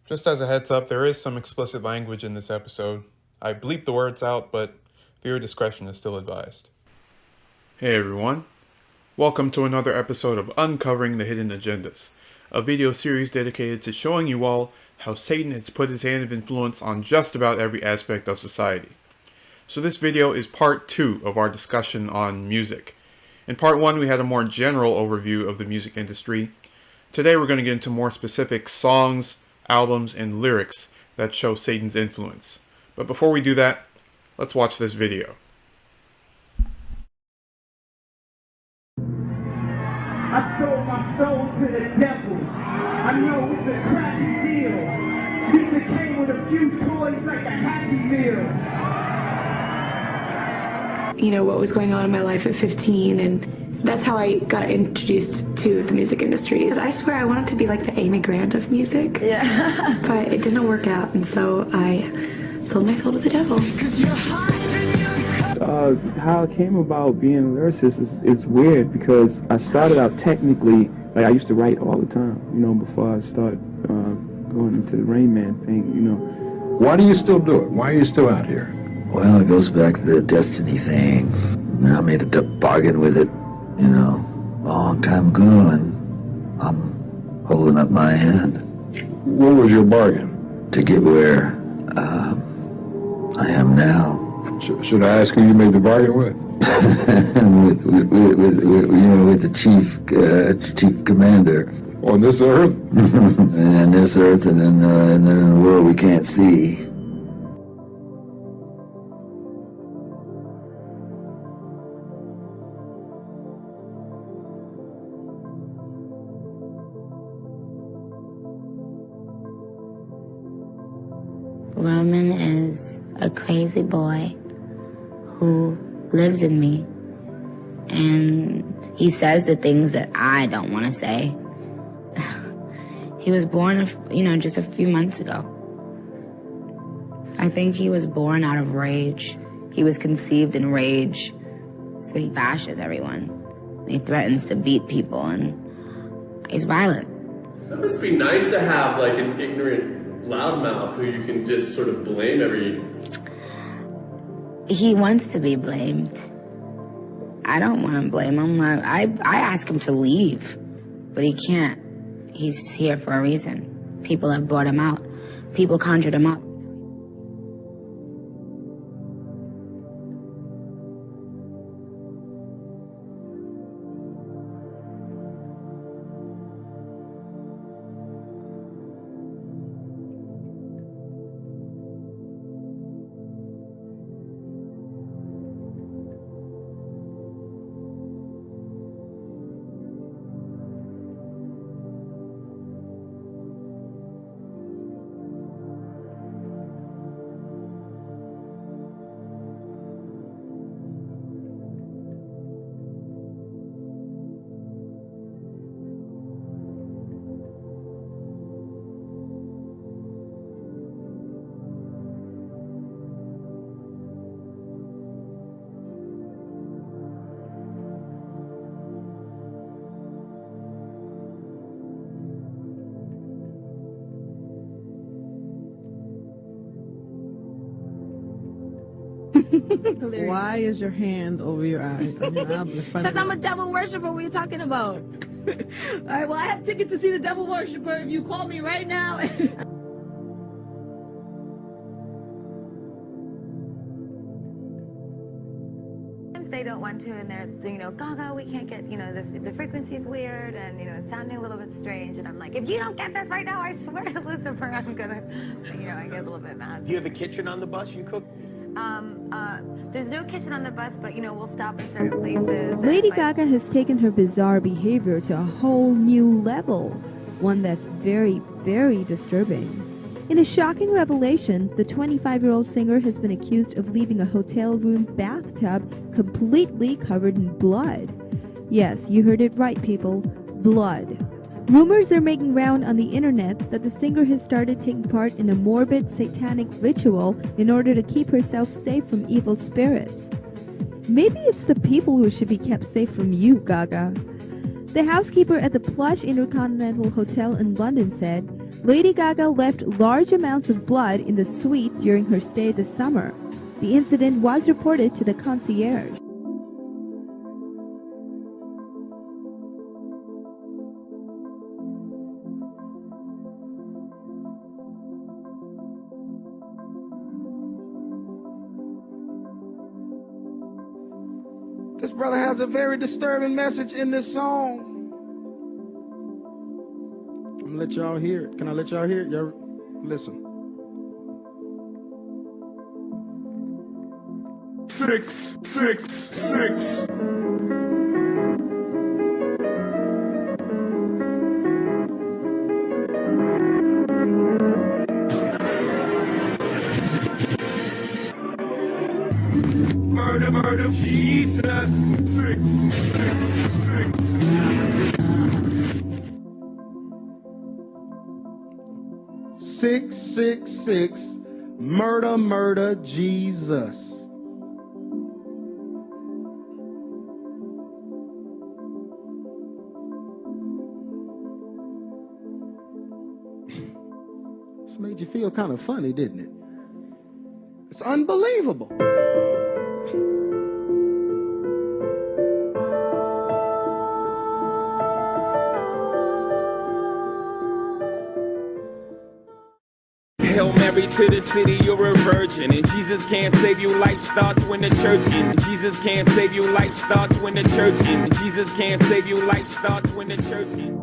Just as a heads up, there is some explicit language in this episode. I bleeped the words out, but viewer discretion is still advised. Hey everyone, welcome to another episode of Uncovering the Hidden Agendas, a video series dedicated to showing you all how Satan has put his hand of influence on just about every aspect of society. So this video is part 2 of our discussion on music. In part 1 we had a more general overview of the music industry. Today we're going to get into more specific songs, albums, and lyrics that show Satan's influence. But before we do that, let's watch this video. I sold my soul to the devil. I know it's a crappy deal. This it came with a few toys like a Happy Meal. You know, what was going on in my life at 15, and that's how I got introduced to the music industry. I swear I wanted to be like the Amy Grant of music. Yeah. But it didn't work out, and so I sold my soul to the devil. How I came about being a lyricist is weird because I started out technically, like I used to write all the time, you know, before I started going into the Rain Man thing, you know. Why do you still do it? Why are you still out here? Well, it goes back to the destiny thing. I mean, I made a bargain with it, you know, a long time ago, and I'm holding up my end. What was your bargain? To get where I am now. Should I ask who you made the bargain with? with the chief commander. On this earth? And on this earth, and then in the world we can't see. Roman is a crazy boy who lives in me, and he says the things that I don't want to say. He was born, just a few months ago. I think he was born out of rage. He was conceived in rage, so he bashes everyone. He threatens to beat people, and he's violent. That must be nice to have, like, an ignorant loudmouth who you can just sort of blame every... He wants to be blamed. I don't want to blame him. I ask him to leave, but he can't. He's here for a reason. People have brought him out. People conjured him up. Why is your hand over your eye? Because I'm a devil worshiper. What are you talking about? All right, well, I have tickets to see the devil worshiper if you call me right now. They don't want to, and they're, Gaga, we can't get, the frequency's weird, and, it's sounding a little bit strange, and I'm like, if you don't get this right now, I swear to Lucifer, I'm gonna, I get a little bit mad. Do you have a kitchen on the bus you cook? There's no kitchen on the bus, but, we'll stop in certain places. Lady Gaga has taken her bizarre behavior to a whole new level, one that's very, very disturbing. In a shocking revelation, the 25-year-old singer has been accused of leaving a hotel room bathtub completely covered in blood. Yes, you heard it right, people. Blood. Rumors are making round on the internet that the singer has started taking part in a morbid satanic ritual in order to keep herself safe from evil spirits. Maybe it's the people who should be kept safe from you, Gaga. The housekeeper at the plush Intercontinental Hotel in London said, Lady Gaga left large amounts of blood in the suite during her stay this summer. The incident was reported to the concierge. This brother has a very disturbing message in this song. I'm gonna let y'all hear it. Can I let y'all hear it? Y'all listen. 666. Murder, murder, Jesus. 666. 666. Murder, murder, Jesus. This made you feel kind of funny, didn't it? It's unbelievable. Hail Mary to the city, you're a virgin. And Jesus can't save you, life starts when the church ends. Jesus can't save you, life starts when the church ends. Jesus can't save you, life starts when the church ends.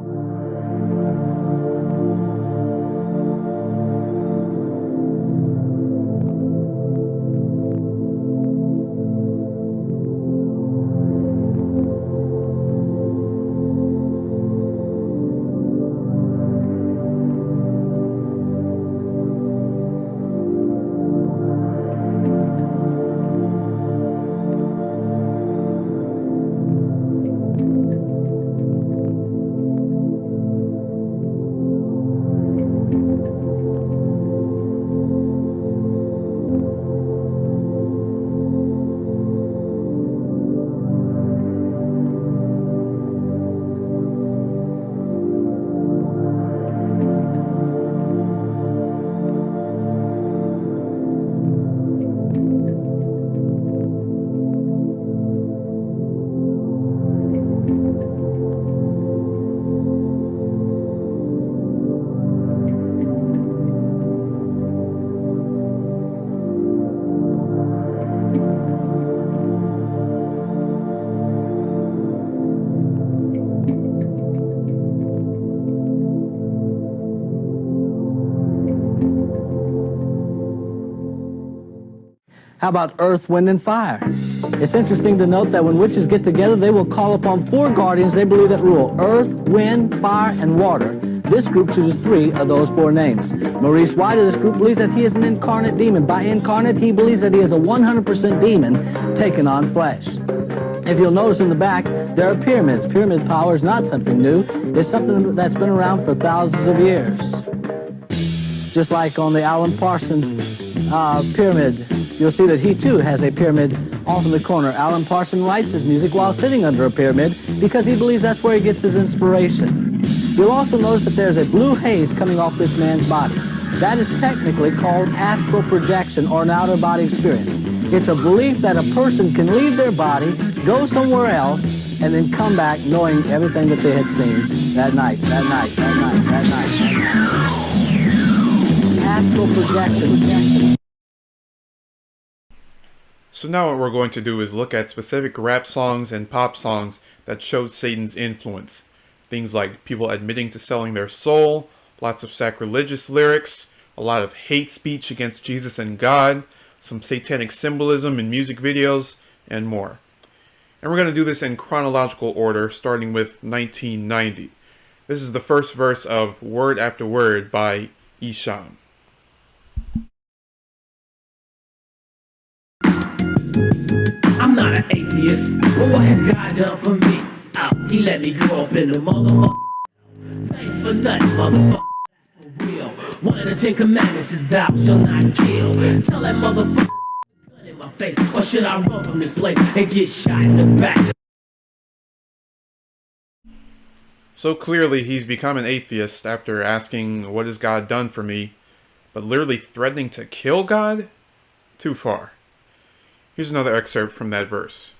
How about Earth, Wind, and Fire? It's interesting to note that when witches get together, they will call upon 4 guardians they believe that rule: Earth, Wind, Fire, and Water. This group chooses 3 of those 4 names. Maurice White of this group believes that he is an incarnate demon. By incarnate, he believes that he is a 100% demon taken on flesh. If you'll notice in the back, there are pyramids. Pyramid power is not something new. It's something that's been around for thousands of years. Just like on the Alan Parsons pyramid, you'll see that he too has a pyramid off in the corner. Alan Parsons writes his music while sitting under a pyramid because he believes that's where he gets his inspiration. You'll also notice that there's a blue haze coming off this man's body. That is technically called astral projection, or an outer body experience. It's a belief that a person can leave their body, go somewhere else, and then come back knowing everything that they had seen that night. Astral projection. So now what we're going to do is look at specific rap songs and pop songs that show Satan's influence. Things like people admitting to selling their soul, lots of sacrilegious lyrics, a lot of hate speech against Jesus and God, some satanic symbolism in music videos, and more. And we're going to do this in chronological order, starting with 1990. This is the first verse of Word After Word by Isham. I'm not an atheist, but what has God done for me? He let me grow up in the motherfucker. Thanks for nothing, motherfucker. That's for real. One of the 10 commandments is thou shalt not kill. Tell that motherfucker gun in my face, or should I run from this place and get shot in the back? So clearly he's become an atheist after asking, what has God done for me? But literally threatening to kill God? Too far. Here's another excerpt from that verse.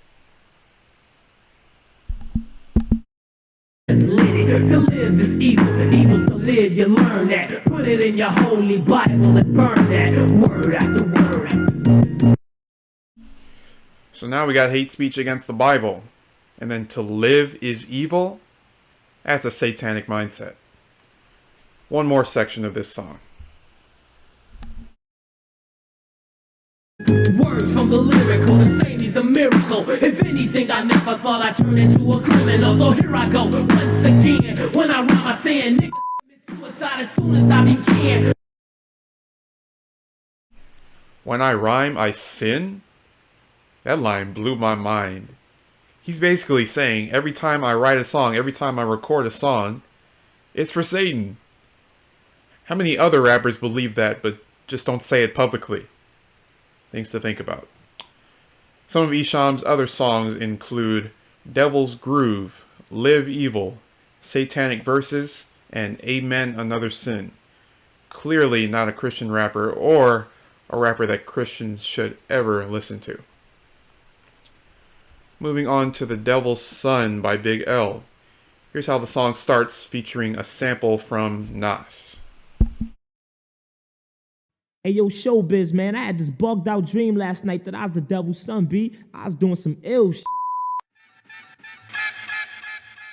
To live is evil, evil's to live, you learn that. Put it in your holy Bible and burn that, word after word. So now we got hate speech against the Bible. And then to live is evil? That's a satanic mindset. One more section of this song. Words from the lyrical, the same is a miracle. If anything, I never thought I'd turn into a criminal. So here I go, once again. When I rhyme, I say, niggas commit suicide as soon as I begin. When I rhyme, I sin? That line blew my mind. He's basically saying, every time I write a song, every time I record a song, it's for Satan. How many other rappers believe that, but just don't say it publicly? Things to think about. Some of Esham's other songs include Devil's Groove, Live Evil, Satanic Verses, and Amen Another Sin. Clearly not a Christian rapper or a rapper that Christians should ever listen to. Moving on to The Devil's Son by Big L. Here's how the song starts, featuring a sample from Nas. Hey yo, showbiz, man, I had this bugged out dream last night that I was the devil's son, B. I was doing some ill shit.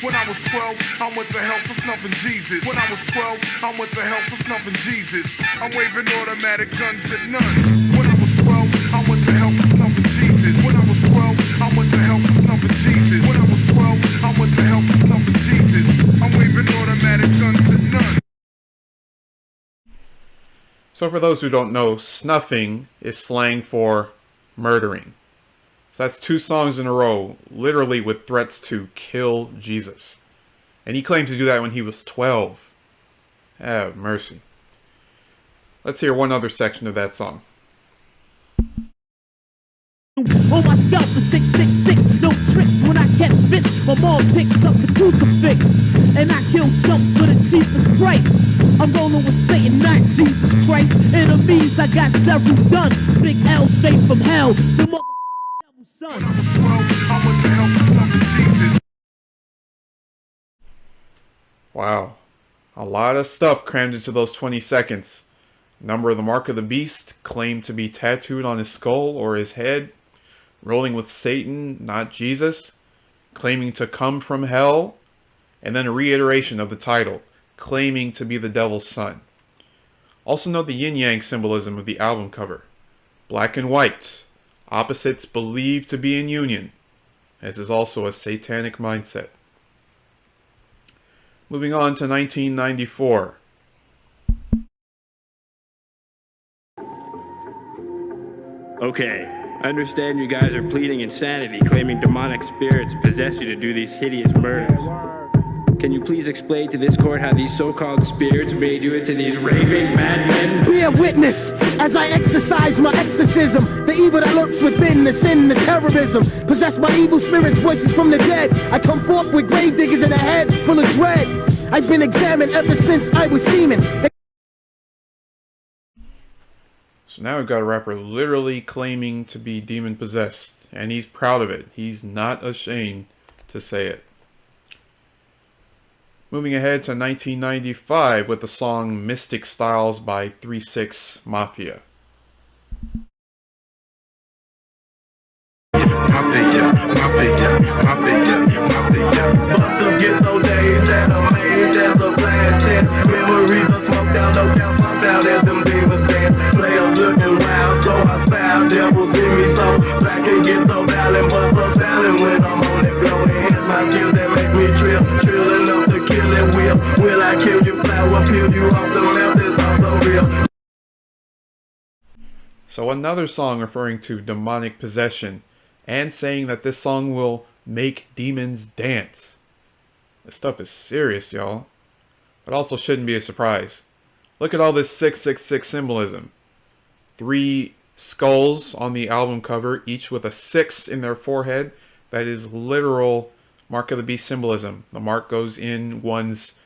When I was 12, I went to hell for snuffing Jesus. When I was 12, I went to hell for snuffing Jesus. I'm waving automatic guns at nuns. When I was 12, I went to hell for snuffing Jesus. When I was 12, I went to hell for snuffing Jesus. When I was 12, I went to hell for snuffing Jesus. I'm waving automatic guns at nuns. So for those who don't know, snuffing is slang for murdering. So that's 2 songs in a row, literally with threats to kill Jesus. And he claimed to do that when he was 12. Have mercy. Let's hear one other section of that song. On my scalp is 666, no tricks when I catch fits. My mom picks up the crucifix, and I kill chumps for the cheapest price. I'm rolling with Satan, not Jesus Christ. Enemies, I got several done. Big L straight from hell, the devil's son. Wow. A lot of stuff crammed into those 20 seconds. Number of the Mark of the Beast claimed to be tattooed on his skull or his head. Rolling with Satan, not Jesus. Claiming to come from hell. And then a reiteration of the title, claiming to be the devil's son. Also note the yin-yang symbolism of the album cover. Black and white, opposites believed to be in union. This is also a satanic mindset. Moving on to 1994. Okay, I understand you guys are pleading insanity, claiming demonic spirits possess you to do these hideous murders. Can you please explain to this court how these so-called spirits made you into these raving madmen? Bear witness as I exercise my exorcism. The evil that lurks within, the sin, the terrorism. Possessed by evil spirits, voices from the dead. I come forth with grave diggers in a head full of dread. I've been examined ever since I was semen. So now we've got a rapper literally claiming to be demon possessed, and he's proud of it. He's not ashamed to say it. Moving ahead to 1995 with the song Mystic Styles by 3-6 Mafia. Busters get so dazed that amazed at the flash chance. Memories of smoke down, no doubt, pop out at them demons dance. Players looking wild, so I style devils in me so black and get so violent, but so silent when I'm on it. Blowing hands, my skills that make me trill enough to kill it. Will I kill you, flower, peel you off the map? That's also real. So another song referring to demonic possession and saying that this song will make demons dance. This stuff is serious, y'all. But also shouldn't be a surprise. Look at all this 666 symbolism. 3 skulls on the album cover, each with a 6 in their forehead. That is literal Mark of the beast symbolism. The mark goes in one's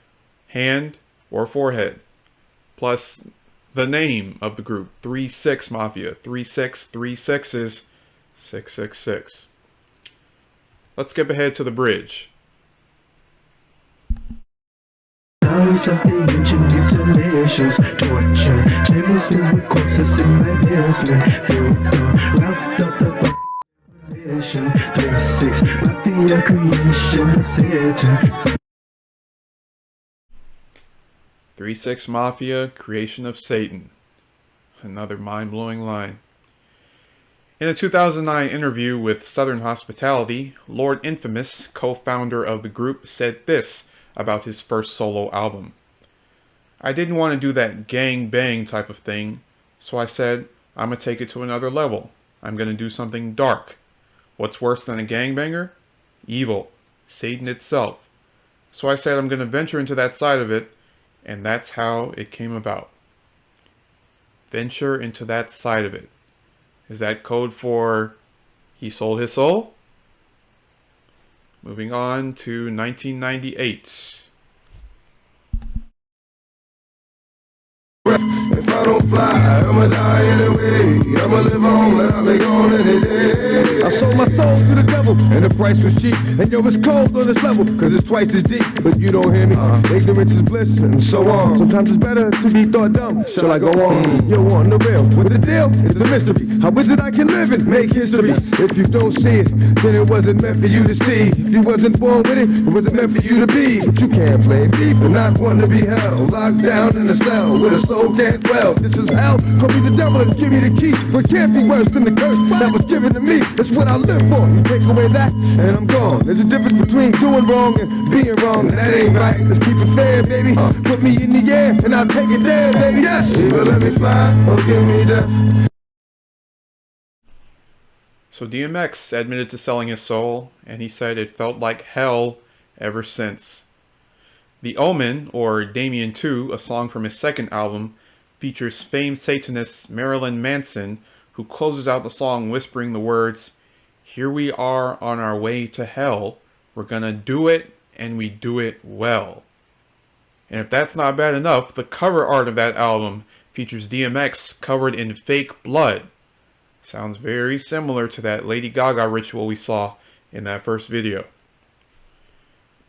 hand or forehead. Plus the name of the group, 3-6 Mafia. 3-6, 3 sixes, 666. Let's skip ahead to the bridge. Hours of the ancient mutilations, torture, tables filled with corpses in my basement, filled wrapped up the vision, 3-6, mafia creation of Satan. 3-6 Mafia, creation of Satan. Another mind-blowing line. In a 2009 interview with Southern Hospitality, Lord Infamous, co-founder of the group, said this about his first solo album. I didn't want to do that gang bang type of thing, so I said, I'm going to take it to another level. I'm going to do something dark. What's worse than a gangbanger? Evil. Satan itself. So I said I'm going to venture into that side of it, and that's how it came about. Venture into that side of it. Is that code for he sold his soul? Moving on to 1998. If I don't fly, I'ma die anyway. I'ma live on, but I'll be gone any day. I sold my soul to the devil, and the price was cheap. And yo, it's cold on this level, cause it's twice as deep. But you don't hear me, ignorance is bliss, and so on. Sometimes it's better to be thought dumb. Shall I go on? Yo, on the real, what the deal? It's a mystery. How is it I can live and make history? If you don't see it, then it wasn't meant for you to see. If you wasn't born with it wasn't meant for you to be. But you can't blame me for not wanting to be held. Locked down in a cell, with a soul can't dwell. This is hell, call me the devil and give me the key. But it can't be worse than the curse that was given to me. That's what I live for. You take away that, and I'm gone. There's a difference between doing wrong and being wrong. And that ain't right. Let's keep it fair, baby. Put me in the air, and I'll take it there, baby. Yes. Either let me fly or give me death. So DMX admitted to selling his soul, and he said it felt like hell ever since. The Omen, or Damien 2, a song from his second album, features famed Satanist Marilyn Manson, who closes out the song whispering the words, "Here we are on our way to hell. We're gonna do it, and we do it well." And if that's not bad enough, the cover art of that album features DMX covered in fake blood. Sounds very similar to that Lady Gaga ritual we saw in that first video.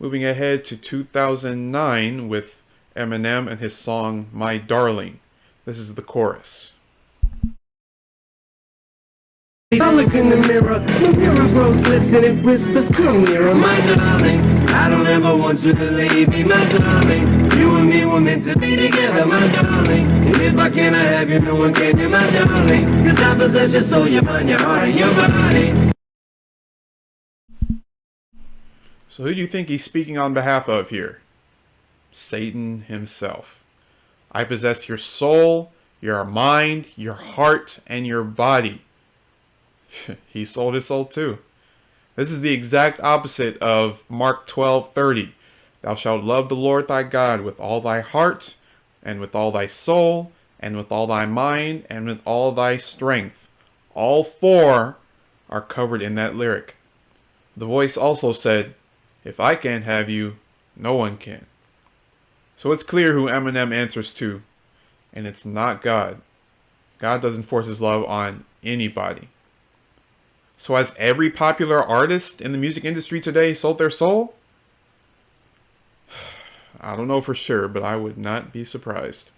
Moving ahead to 2009 with Eminem and his song My Darling. This is the chorus. I look in the mirror grows lips and it whispers, come nearer, my darling. I don't ever want you to leave me, my darling. You and me were meant to be together, my darling. And if I cannot have you, no one can, you, my darling. Cause I possess your soul, your mind, your heart, and your body. So who do you think he's speaking on behalf of here? Satan himself. I possess your soul, your mind, your heart, and your body. He sold his soul too. This is the exact opposite of Mark 12:30. Thou shalt love the Lord thy God with all thy heart, and with all thy soul, and with all thy mind, and with all thy strength. All four are covered in that lyric. The voice also said, if I can't have you, no one can. So it's clear who Eminem answers to, and it's not God. God doesn't force his love on anybody. So has every popular artist in the music industry today sold their soul? I don't know for sure, but I would not be surprised.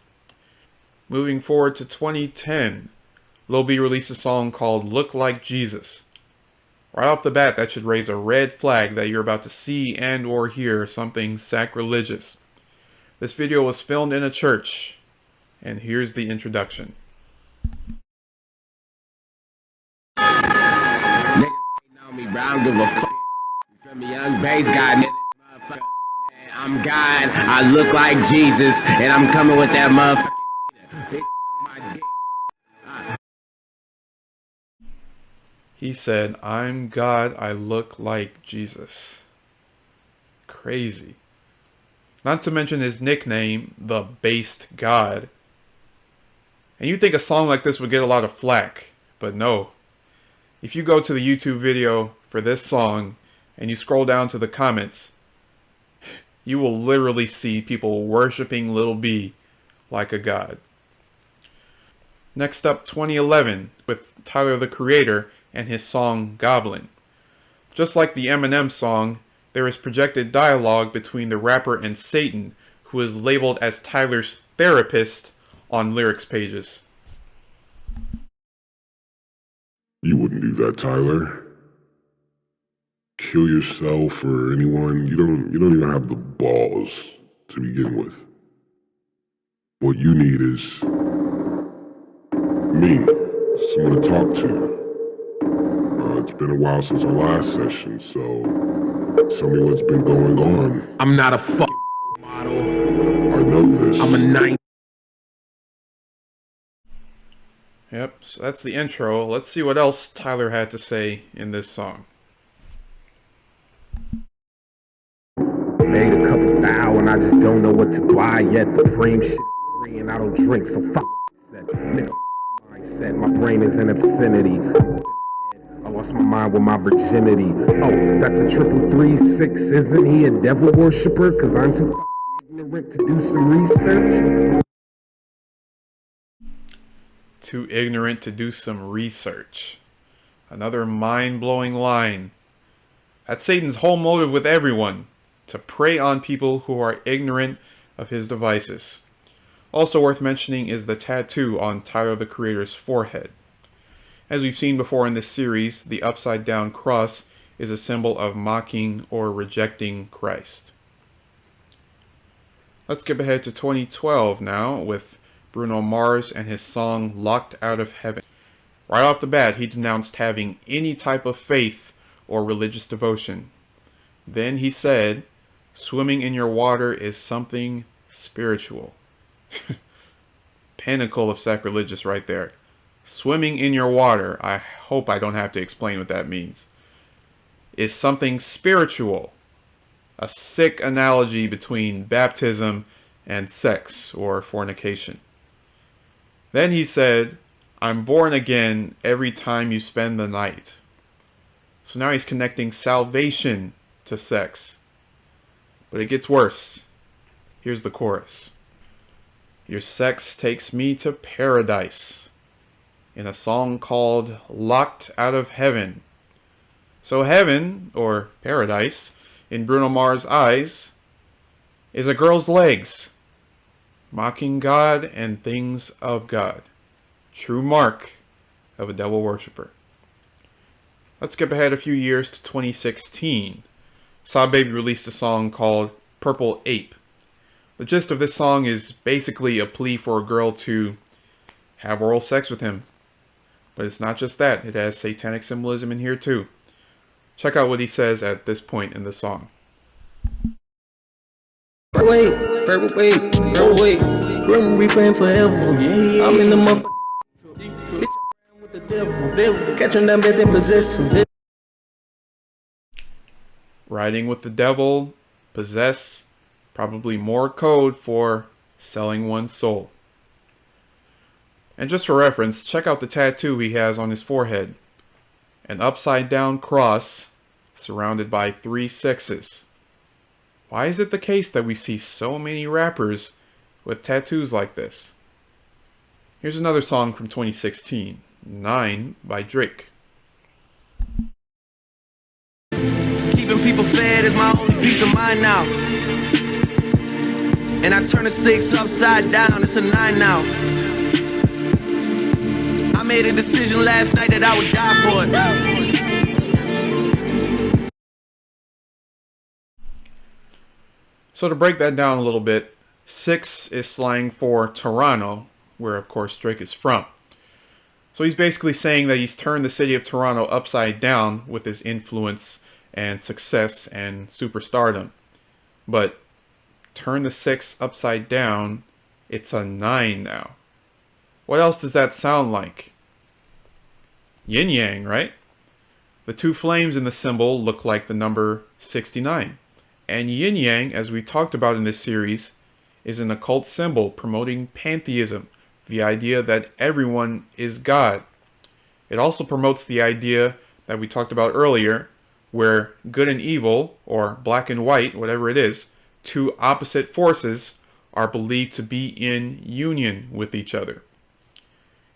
Moving forward to 2010, Lil B released a song called Look Like Jesus. Right off the bat, that should raise a red flag that you're about to see and or hear something sacrilegious. This video was filmed in a church, and here's the introduction. Niggas ain't know me, bro. I don't give a fuck. You feel me? Young bass guy, nigga. Motherfucker. Man, I'm God. I look like Jesus, and I'm coming with that motherfucking heater. My dick. He said, I'm God, I look like Jesus. Crazy. Not to mention his nickname, the Based God. And you'd think a song like this would get a lot of flack, but no. If you go to the YouTube video for this song, and you scroll down to the comments, you will literally see people worshiping Lil B like a god. Next up, 2011, with Tyler the Creator and his song Goblin. Just like the Eminem song, there is projected dialogue between the rapper and Satan, who is labeled as Tyler's therapist on lyrics pages. You wouldn't do that, Tyler. Kill yourself or anyone. You don't even have the balls to begin with. What you need is me, someone to talk to. It's been a while since our last session, so tell me what's been going on. I'm not a fucking model. I know this. I'm a 9. Yep, so that's the intro. Let's see what else Tyler had to say in this song. Made a couple thou and I just don't know what to buy yet. The cream shit is free and I don't drink, so fuck said. Nigga, mindset, my brain is in obscenity. I lost my mind with my virginity. Oh, that's a 333-6. Isn't he a devil worshiper? Cause I'm too fucking ignorant to do some research. Too ignorant to do some research. Another mind-blowing line. That's Satan's whole motive with everyone, to prey on people who are ignorant of his devices. Also worth mentioning is the tattoo on Tyler the Creator's forehead. As we've seen before in this series, the upside-down cross is a symbol of mocking or rejecting Christ. Let's skip ahead to 2012 now with Bruno Mars and his song Locked Out of Heaven. Right off the bat, he denounced having any type of faith or religious devotion. Then he said, swimming in your water is something spiritual. Pinnacle of sacrilegious right there. Swimming in your water, I hope I don't have to explain what that means, is something spiritual. A sick analogy between baptism and sex or fornication. Then he said, I'm born again every time you spend the night. So now he's connecting salvation to sex. But it gets worse. Here's the chorus. Your sex takes me to paradise. In a song called Locked Out of Heaven. So heaven, or paradise, in Bruno Mars' eyes, is a girl's legs. Mocking God and things of God. True mark of a devil worshipper. Let's skip ahead a few years to 2016. Saw Baby released a song called Purple Ape. The gist of this song is basically a plea for a girl to have oral sex with him. But it's not just that, it has satanic symbolism in here too. Check out what he says at this point in the song. Wait, Grim Reaper forever. I'm in the motherfucking with the devil. Catching them bed and possess. Riding with the devil, possess, probably more code for selling one's soul. And just for reference, check out the tattoo he has on his forehead. An upside down cross surrounded by 3 sixes. Why is it the case that we see so many rappers with tattoos like this? Here's another song from 2016, 9 by Drake. Keeping people fed is my only peace of mind now. And I turn a 6 upside down, it's a 9 now. I made a decision last night that I would die for it. So to break that down a little bit, 6 is slang for Toronto, where of course Drake is from. So he's basically saying that he's turned the city of Toronto upside down with his influence and success and superstardom. But turn the 6 upside down, it's a 9 now. What else does that sound like? Yin yang, right? The 2 flames in the symbol look like the number 69. And yin yang, as we talked about in this series, is an occult symbol promoting pantheism, the idea that everyone is God. It also promotes the idea that we talked about earlier, where good and evil, or black and white, whatever it is, two opposite forces are believed to be in union with each other.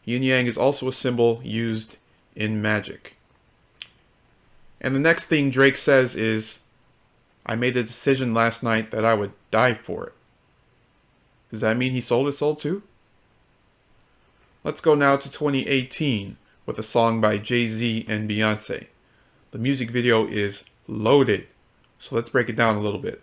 Yin Yang is also a symbol used in magic. And the next thing Drake says is, I made a decision last night that I would die for it. Does that mean he sold his soul too? Let's go now to 2018 with a song by Jay-Z and Beyonce. The music video is loaded, so let's break it down a little bit.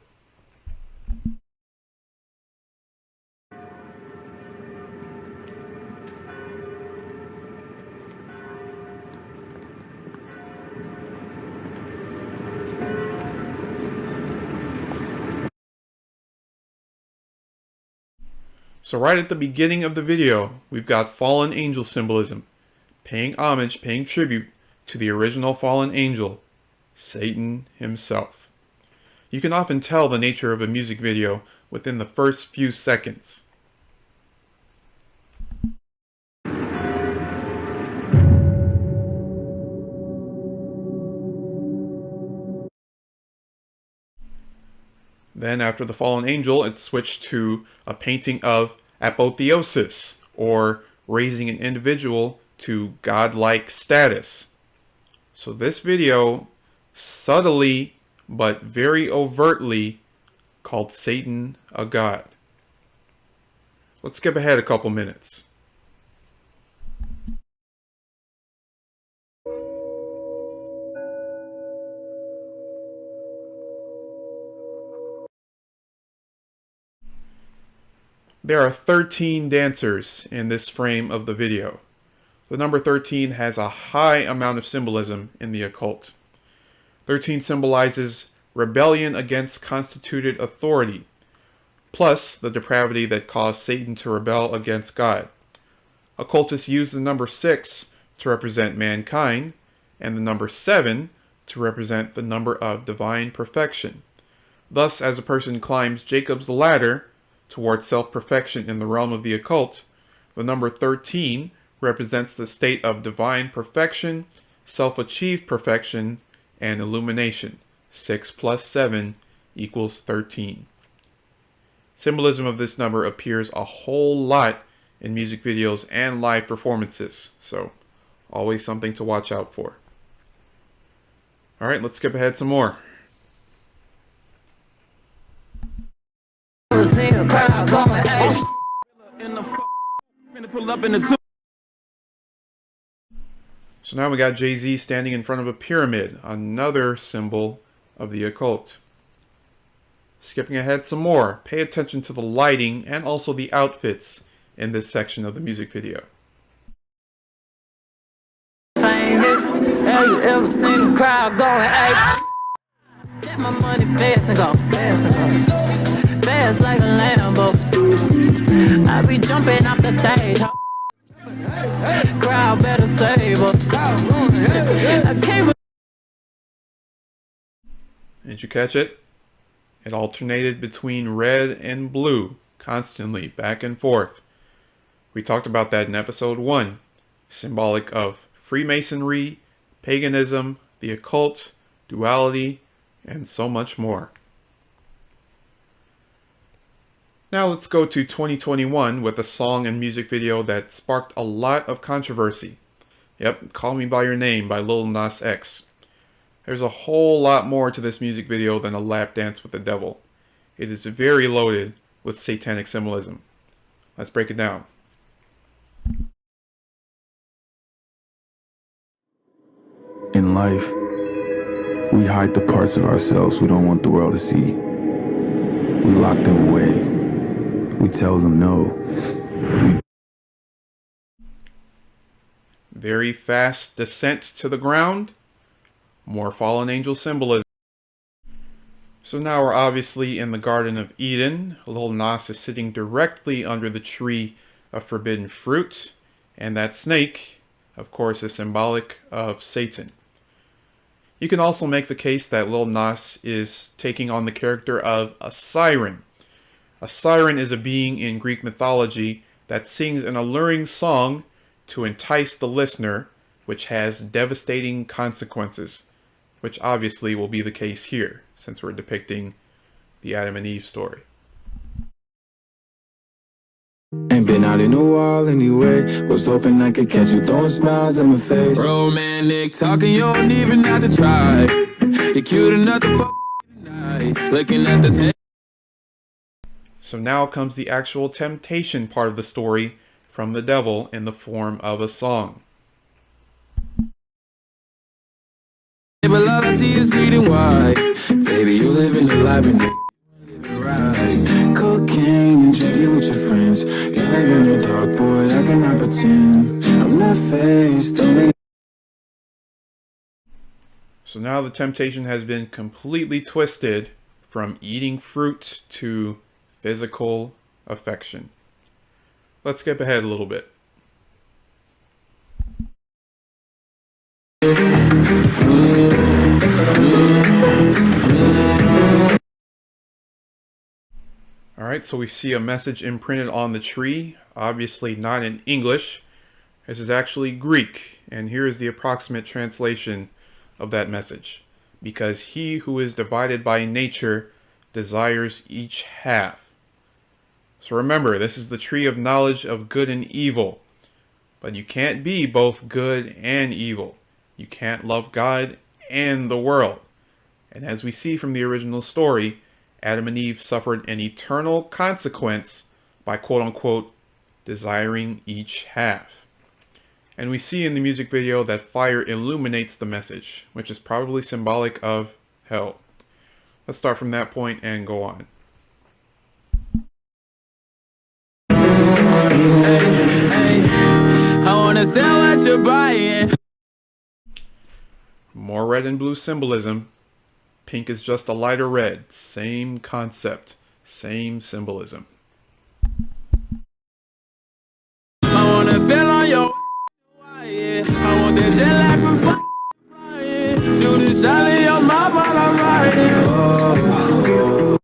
So right at the beginning of the video, we've got fallen angel symbolism, paying homage, paying tribute to the original fallen angel, Satan himself. You can often tell the nature of a music video within the first few seconds. Then after the fallen angel, it switched to a painting of apotheosis, or raising an individual to godlike status. So this video subtly but very overtly called Satan a god. Let's skip ahead a couple minutes. There are 13 dancers in this frame of the video. The number 13 has a high amount of symbolism in the occult. 13 symbolizes rebellion against constituted authority, plus the depravity that caused Satan to rebel against God. Occultists use the number 6 to represent mankind, and the number 7 to represent the number of divine perfection. Thus, as a person climbs Jacob's ladder towards self-perfection in the realm of the occult, the number 13 represents the state of divine perfection, self-achieved perfection, and illumination. 6 plus 7 equals 13. Symbolism of this number appears a whole lot in music videos and live performances, so always something to watch out for. Alright, let's skip ahead some more. So now we got Jay-Z standing in front of a pyramid, another symbol of the occult. Skipping ahead some more, pay attention to the lighting and also the outfits in this section of the music video. Famous, have you ever seen the crowd going H? Step my money fast and go, fast and go, fast like a Lambo. I be jumping off the stage. Crowd better save us. I came. Did you catch it? It alternated between red and blue, constantly, back and forth. We talked about that in episode 1, symbolic of Freemasonry, paganism, the occult, duality, and so much more. Now let's go to 2021 with a song and music video that sparked a lot of controversy. Yep, Call Me By Your Name by Lil Nas X. There's a whole lot more to this music video than a lap dance with the devil. It is very loaded with satanic symbolism. Let's break it down. In life, we hide the parts of ourselves we don't want the world to see. We lock them away. We tell them no. Very fast descent to the ground. More fallen angel symbolism. So now we're obviously in the Garden of Eden. Lil Nas is sitting directly under the tree of forbidden fruit. And that snake, of course, is symbolic of Satan. You can also make the case that Lil Nas is taking on the character of a siren. A siren is a being in Greek mythology that sings an alluring song to entice the listener, which has devastating consequences, which obviously will be the case here, since we're depicting the Adam and Eve story. Ain't been out in a while anyway. Was hoping I could catch you throwing smiles in my face. Romantic talking, you don't even have to try. You're cute enough to fuck tonight. Looking at the So now comes the actual temptation part of the story from the devil in the form of a song. but all I see is green and white. Baby, you live in the life and right. Cocaine and drinking with your friends. You live in the dark, boy, I cannot pretend. I'm not faced, only. So now the temptation has been completely twisted from eating fruit to physical affection. Let's skip ahead a little bit. Alright, so we see a message imprinted on the tree, obviously not in English. This is actually Greek, and here is the approximate translation of that message. Because he who is divided by nature desires each half. So remember, this is the tree of knowledge of good and evil. But you can't be both good and evil. You can't love God and the world. And as we see from the original story, Adam and Eve suffered an eternal consequence by quote-unquote desiring each half. And we see in the music video that fire illuminates the message, which is probably symbolic of hell. Let's start from that point and go on. I wanna sell what you're buying. More red and blue symbolism. Pink is just a lighter red. Same concept, same symbolism. I wanna feel on your I want that jet lag from flying. Shooting shot in your mouth while I'm riding.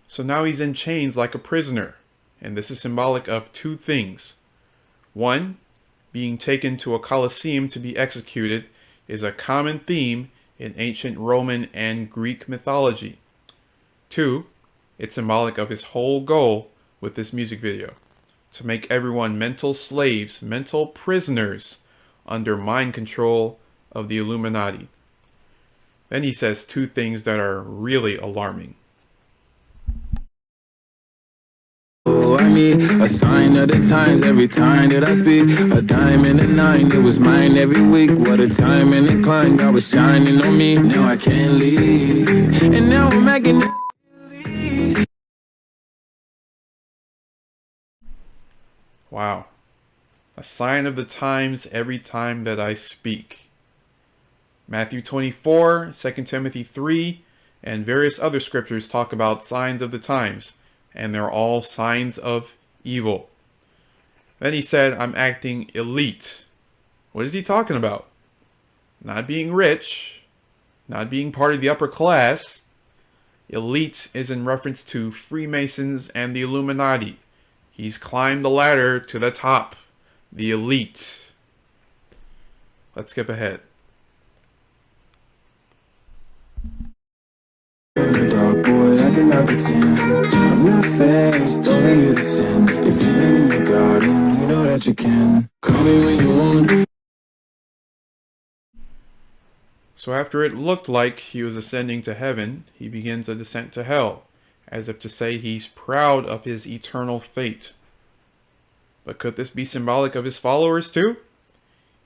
So now he's in chains like a prisoner. And this is symbolic of two things. One, being taken to a Colosseum to be executed is a common theme in ancient Roman and Greek mythology. Two, it's symbolic of his whole goal with this music video. To make everyone mental slaves, mental prisoners under mind control of the Illuminati. Then he says two things that are really alarming. I need a sign of the times every time that I speak. A dime and a nine, it was mine every week. What a time and a climb, God was shining on me. Now I can't leave, and now I'm making it. Wow. A sign of the times every time that I speak. Matthew 24, 2 Timothy 3, and various other scriptures talk about signs of the times, and they're all signs of evil. Then he said, I'm acting elite. What is he talking about? Not being rich, not being part of the upper class. Elite is in reference to Freemasons and the Illuminati. He's climbed the ladder to the top, the elite. Let's skip ahead. In the dark, boy, I cannot pretend. I'm not faced, only you to sin. If you've been in the garden, you know that you can. Call me when you want. So after it looked like he was ascending to heaven, he begins a descent to hell, as if to say he's proud of his eternal fate. But could this be symbolic of his followers too?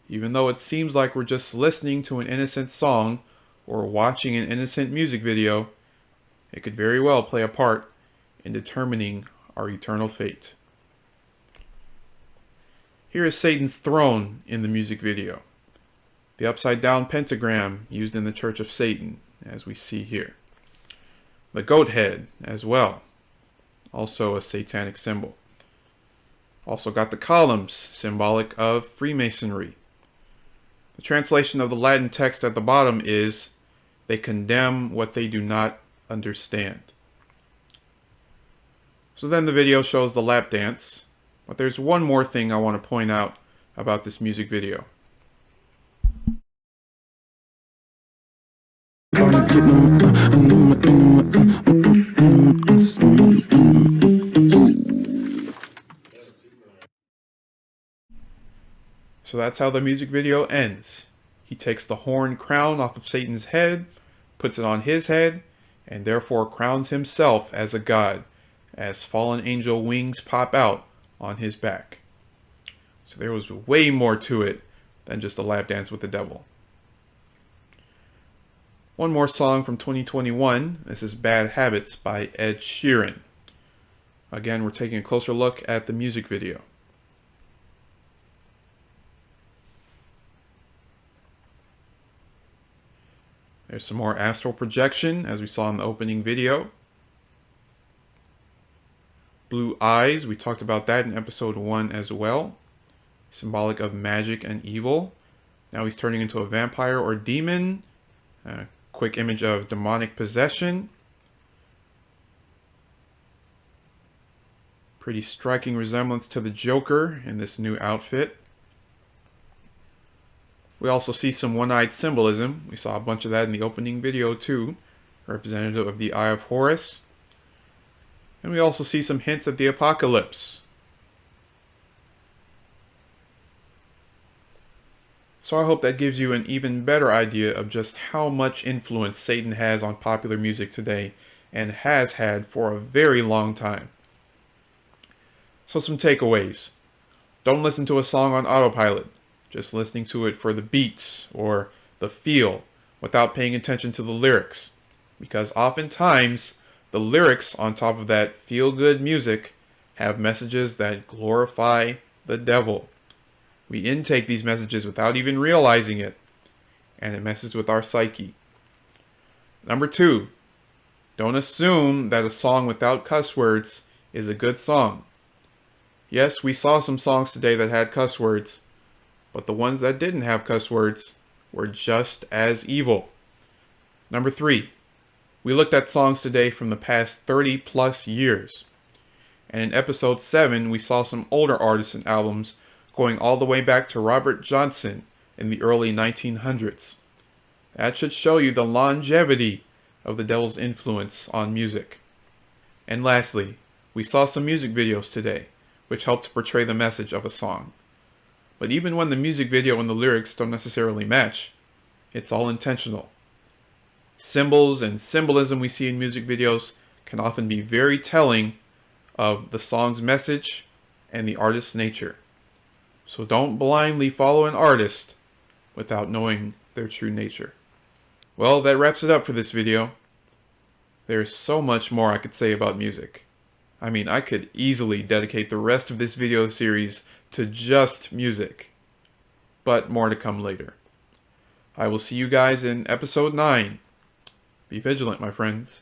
Even though it seems like we're just listening to an innocent song or watching an innocent music video, it could very well play a part in determining our eternal fate. Here is Satan's throne in the music video. The upside down pentagram used in the Church of Satan, as we see here. The goat head as well, also a satanic symbol. Also got the columns, symbolic of Freemasonry. The translation of the Latin text at the bottom is, they condemn what they do not understand. So then the video shows the lap dance, but there's one more thing I want to point out about this music video. So that's how the music video ends. He takes the horn crown off of Satan's head, puts it on his head, and therefore crowns himself as a god, as fallen angel wings pop out on his back. So there was way more to it than just a lap dance with the devil. One more song from 2021. This is Bad Habits by Ed Sheeran. Again, we're taking a closer look at the music video. There's some more astral projection, as we saw in the opening video. Blue eyes, we talked about that in episode 1 as well. Symbolic of magic and evil. Now he's turning into a vampire or demon. Quick image of demonic possession. Pretty striking resemblance to the Joker in this new outfit. We also see some one-eyed symbolism. We saw a bunch of that in the opening video too, representative of the Eye of Horus. And we also see some hints at the apocalypse. So I hope that gives you an even better idea of just how much influence Satan has on popular music today, and has had for a very long time. So some takeaways. Don't listen to a song on autopilot, just listening to it for the beats or the feel without paying attention to the lyrics. Because oftentimes, the lyrics on top of that feel-good music have messages that glorify the devil. We intake these messages without even realizing it, and it messes with our psyche. Number 2, don't assume that a song without cuss words is a good song. Yes, we saw some songs today that had cuss words, but the ones that didn't have cuss words were just as evil. Number 3, we looked at songs today from the past 30 plus years. And in episode 7, we saw some older artists and albums going all the way back to Robert Johnson in the early 1900s. That should show you the longevity of the devil's influence on music. And lastly, we saw some music videos today, which helped to portray the message of a song. But even when the music video and the lyrics don't necessarily match, it's all intentional. Symbols and symbolism we see in music videos can often be very telling of the song's message and the artist's nature. So don't blindly follow an artist without knowing their true nature. Well, that wraps it up for this video. There's so much more I could say about music. I mean, I could easily dedicate the rest of this video series to just music. But more to come later. I will see you guys in episode 9. Be vigilant, my friends.